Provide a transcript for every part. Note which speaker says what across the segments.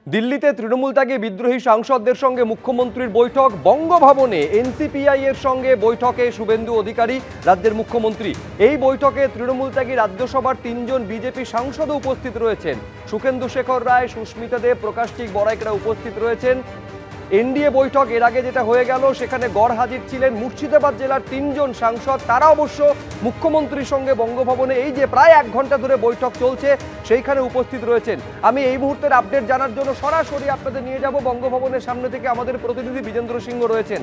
Speaker 1: দিল্লিতে তৃণমূল ত্যাগী বিদ্রোহী সাংসদদের সঙ্গে মুখ্যমন্ত্রীর বৈঠক। বঙ্গভবনে এনসিপিআই এর সঙ্গে বৈঠকে শুভেন্দু অধিকারী, রাজ্যের মুখ্যমন্ত্রী। এই বৈঠকে তৃণমূল ত্যাগী রাজ্যসভার ৩ জন বিজেপি সাংসদও উপস্থিত রয়েছেন। সুখেন্দু শেখর রায়, সুস্মিতা দেব, প্রকাশটিক বড়াইকরা উপস্থিত রয়েছেন। এনডিএ বৈঠক এর আগে যেটা হয়ে গেল, সেখানে গড় হাজির ছিলেন মুর্শিদাবাদ জেলার ৩ জন সাংসদ। তারা অবশ্য মুখ্যমন্ত্রীর সঙ্গে বঙ্গভবনে এই যে প্রায় ১ ঘন্টা ধরে বৈঠক চলছে সেইখানে উপস্থিত রয়েছেন। আমি এই মুহূর্তের আপডেট জানার জন্য সরাসরি আপনাদের নিয়ে যাব বঙ্গভবনের সামনে থেকে। আমাদের প্রতিনিধি বিজেন্দ্র সিংহ রয়েছেন।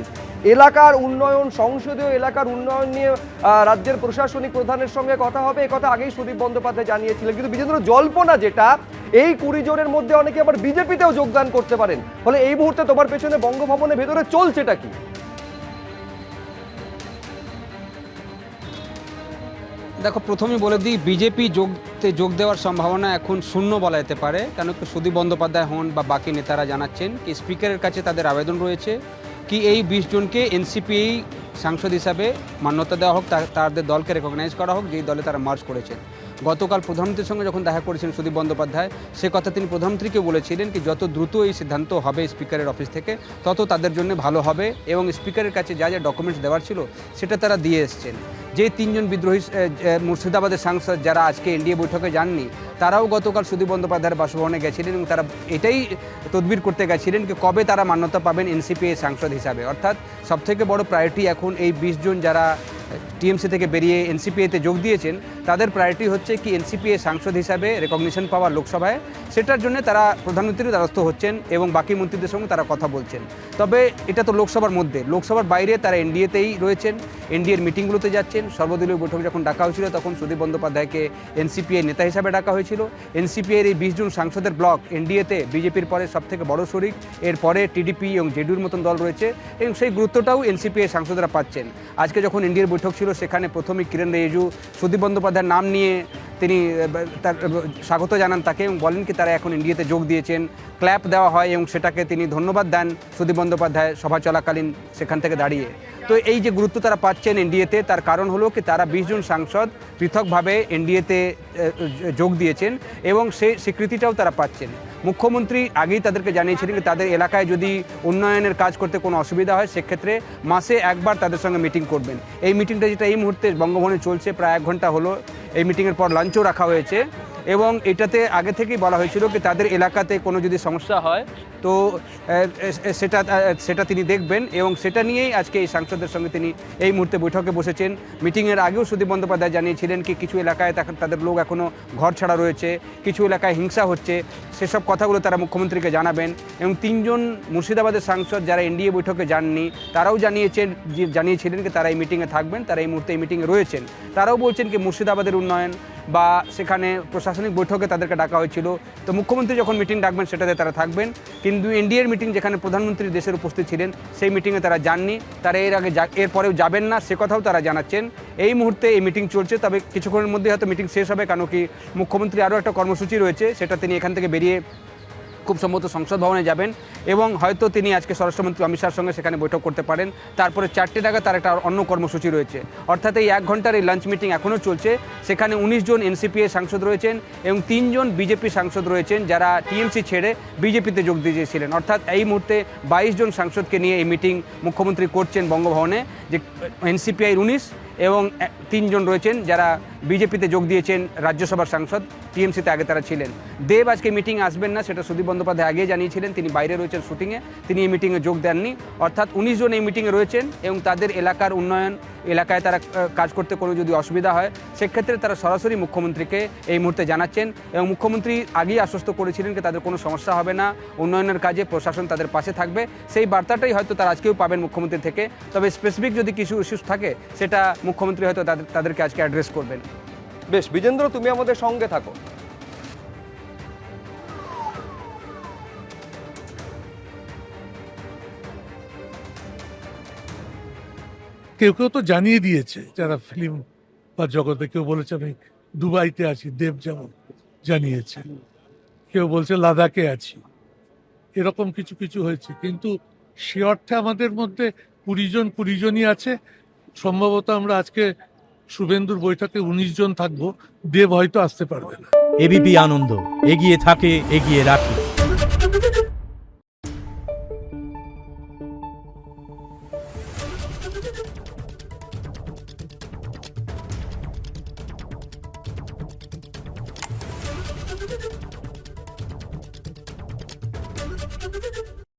Speaker 1: এলাকার উন্নয়ন, সংসদীয় এলাকার উন্নয়ন নিয়ে রাজ্যের প্রশাসনিক প্রধানের সঙ্গে কথা হবে, একথা আগেই সুদীপ বন্দ্যোপাধ্যায় জানিয়েছিলেন। কিন্তু বিজেন্দ্র, জল্পনা যেটা, এই ২০ জনের মধ্যে অনেকে আবার বিজেপিতেও যোগদান করতে পারেন। ফলে এই মুহূর্তে তোমার পেছনে বঙ্গভবনের ভেতরে চলছেটা কি?
Speaker 2: দেখো, প্রথমেই বলে দিই, বিজেপি যোগ দেওয়ার সম্ভাবনা এখন শূন্য বলা যেতে পারে। কেন কি সুদীপ বন্দ্যোপাধ্যায় হন বা বাকি নেতারা জানাচ্ছেন কি স্পিকারের কাছে তাদের আবেদন রয়েছে কি এই ২০ জনকে এনসিপিআই সাংসদ হিসাবে মান্যতা দেওয়া হোক, তাদের দলকে রেকগনাইজ করা হোক, যেই দলে তারা মার্জ করেছেন। গতকাল প্রধানমন্ত্রীর সঙ্গে যখন দেখা করেছিলেন সুদীপ বন্দ্যোপাধ্যায়, সে কথা তিনি প্রধানমন্ত্রীকে বলেছিলেন কি যত দ্রুত এই সিদ্ধান্ত হবে স্পিকারের অফিস থেকে তত তাদের জন্য ভালো হবে, এবং স্পিকারের কাছে যা যা ডকুমেন্টস দেওয়ার ছিল সেটা তারা দিয়ে এসছেন। যে ৩ জন বিদ্রোহী মুর্শিদাবাদের সাংসদ যারা আজকে এনডিএ বৈঠকে যাননি, তারাও গতকাল সুদীপ বন্দ্যোপাধ্যায়ের বাসভবনে গেছিলেন এবং তারা এটাই তদবির করতে গেছিলেন কি কবে তারা মান্যতা পাবেন এনসিপিআই সাংসদ হিসাবে। অর্থাৎ সবথেকে বড় প্রায়োরিটি এখন এই ২০ জন যারা টিএমসি থেকে বেরিয়ে এনসিপিআইতে যোগ দিয়েছেন, তাদের প্রায়োরিটি হচ্ছে কি এনসিপিআই সাংসদ হিসাবে রেকগনিশন পাওয়া লোকসভায়। সেটার জন্য তারা প্রধানমন্ত্রীর দ্বারস্থ হচ্ছেন এবং বাকি মন্ত্রীদের সঙ্গে তারা কথা বলছেন। তবে এটা তো লোকসভার মধ্যে, লোকসভার বাইরে তারা এনডিএতেই রয়েছেন, এনডিএর মিটিংগুলোতে যাচ্ছেন। সর্বদলীয় বৈঠক যখন ডাকা হয়েছিল তখন সুদীপ বন্দ্যোপাধ্যায়কে এনসিপিআই নেতা হিসাবে ডাকা হয়েছিল। এনসিপিআইয়ের এই ২০ জন সাংসদের ব্লক এনডিএতে বিজেপির পরে সবথেকে বড় শরিক, এরপরে টিডিপি এবং জেডিউর মতন দল রয়েছে, এবং সেই গুরুত্বটাও এনসিপিআই সাংসদরা পাচ্ছেন। আজকে যখন এনডিএর বৈঠক ছিল সেখানে প্রথমে কিরণ রিজিজু সুদীপ বন্দ্যোপাধ্যায়ের নাম নিয়ে তিনি তার স্বাগত জানান তাকে এবং বলেন কি তারা এখন এনডিএতে যোগ দিয়েছেন। ক্ল্যাপ দেওয়া হয় এবং সেটাকে তিনি ধন্যবাদ দেন সুদীপ বন্দ্যোপাধ্যায় সভা চলাকালীন সেখান থেকে দাঁড়িয়ে। তো এই যে গুরুত্ব তারা পাচ্ছেন এনডিএতে, তার কারণ হলো কি তারা ২০ জন সাংসদ পৃথকভাবে এনডিএতে যোগ দিয়েছেন এবং সেই স্বীকৃতিটাও তারা পাচ্ছেন। মুখ্যমন্ত্রী আগেই তাদেরকে জানিয়েছিলেন যে তাদের এলাকায় যদি উন্নয়নের কাজ করতে কোনো অসুবিধা হয় সেক্ষেত্রে মাসে একবার তাদের সঙ্গে মিটিং করবেন। এই মিটিংটা যেটা এই মুহূর্তে বঙ্গভবনে চলছে, প্রায় ১ ঘন্টা হলো। এই মিটিংয়ের পর লাঞ্চও রাখা হয়েছে এবং এটাতে আগে থেকেই বলা হয়েছিল কি তাদের এলাকাতে কোনো যদি সমস্যা হয় তো সেটা তিনি দেখবেন, এবং সেটা নিয়েই আজকে এই সাংসদদের সঙ্গে তিনি এই মুহূর্তে বৈঠকে বসেছেন। মিটিংয়ের আগেও সুদীপ বন্দ্যোপাধ্যায় জানিয়েছিলেন কি কিছু এলাকায় তাদের লোক এখনও ঘর ছাড়া রয়েছে, কিছু এলাকায় হিংসা হচ্ছে, সেসব কথাগুলো তারা মুখ্যমন্ত্রীকে জানাবেন। এবং ৩ জন মুর্শিদাবাদের সাংসদ যারা এনডিএ বৈঠকে যাননি, তারাও জানিয়েছিলেন কি তারা এই মিটিংয়ে থাকবেন, তারা এই মুহূর্তে এই মিটিংয়ে রয়েছেন। তারাও বলছেন কি মুর্শিদাবাদের উন্নয়ন বা সেখানে প্রশাসনিক বৈঠকে তাদেরকে ডাকা হয়েছিল, তো মুখ্যমন্ত্রী যখন মিটিং ডাকবেন সেটাতে তারা থাকবেন। কিন্তু এনডিএর মিটিং যেখানে প্রধানমন্ত্রী দেশের উপস্থিত ছিলেন সেই মিটিংয়ে তারা যাননি, তারা এরপরেও যাবেন না, সে কথাও তারা জানাচ্ছেন। এই মুহূর্তে এই মিটিং চলছে, তবে কিছুক্ষণের মধ্যে হয়তো মিটিং শেষ হবে, কারণ কি মুখ্যমন্ত্রী আরও একটা কর্মসূচি রয়েছে, সেটা তিনি এখান থেকে বেরিয়ে খুব সম্ভবত সংসদ ভবনে যাবেন এবং হয়তো তিনি আজকে স্বরাষ্ট্রমন্ত্রী অমিত শাহর সঙ্গে সেখানে বৈঠক করতে পারেন। তারপরে ৪টে নাগাদ তার একটা অন্য কর্মসূচি রয়েছে। অর্থাৎ এই ১ ঘন্টার এই লাঞ্চ মিটিং এখনও চলছে। সেখানে ১৯ জন এনসিপিআই সাংসদ রয়েছেন এবং ৩ জন বিজেপি সাংসদ রয়েছেন যারা টিএমসি ছেড়ে বিজেপিতে যোগ দিয়েছিলেন। অর্থাৎ এই মুহূর্তে ২২ জন সাংসদকে নিয়ে এই মিটিং মুখ্যমন্ত্রী করছেন বঙ্গভবনে, যে এনসিপিআইয়ের ১৯ এবং ৩ জন রয়েছেন যারা বিজেপিতে যোগ দিয়েছেন রাজ্যসভার সাংসদ, টিএমসিতে আগে তারা ছিলেন। দেব আজকে মিটিংয়ে আসবেন না, সেটা সুদীপ বন্দ্যোপাধ্যায় আগেই জানিয়েছিলেন, তিনি বাইরে রয়েছেন শুটিংয়ে, তিনি এই মিটিংয়ে যোগ দেননি। অর্থাৎ ১৯ জন এই মিটিংয়ে রয়েছেন এবং তাদের এলাকার উন্নয়ন, এলাকায় তারা কাজ করতে কোনো যদি অসুবিধা হয় সেক্ষেত্রে তারা সরাসরি মুখ্যমন্ত্রীকে এই মুহূর্তে জানাচ্ছেন এবং মুখ্যমন্ত্রী আগেই আশ্বস্ত করেছিলেন যে তাদের কোনো সমস্যা হবে না, উন্নয়নের কাজে প্রশাসন তাদের পাশে থাকবে। সেই বার্তাটাই হয়তো তারা আজকেও পাবেন মুখ্যমন্ত্রী থেকে। তবে স্পেসিফিক যদি কিছু ইস্যুস থাকে সেটা মুখ্যমন্ত্রী হয়তো তাদেরকে আজকে অ্যাড্রেস করবেন।
Speaker 1: বেশ বিজেন্দ্র, তুমি আমাদের সঙ্গে থাকো।
Speaker 3: কেউ কেউ তো জানিয়ে দিয়েছে যারা ফিল্ম বা জগতে, কেউ বলেছে আমি দুবাইতে আছি, দেব যেমন জানিয়েছে, কেউ বলছে লাদাখে আছি, এরকম কিছু কিছু হয়েছে। কিন্তু সে অর্থে আমাদের মধ্যে ২০ জনই আছে। সম্ভবত আমরা আজকে শুভেন্দুর বৈঠকে ১৯ জন থাকবো, দেব হয়তো আসতে পারবে না।
Speaker 4: এবিপি আনন্দ, এগিয়ে থাকে, এগিয়ে রাখে।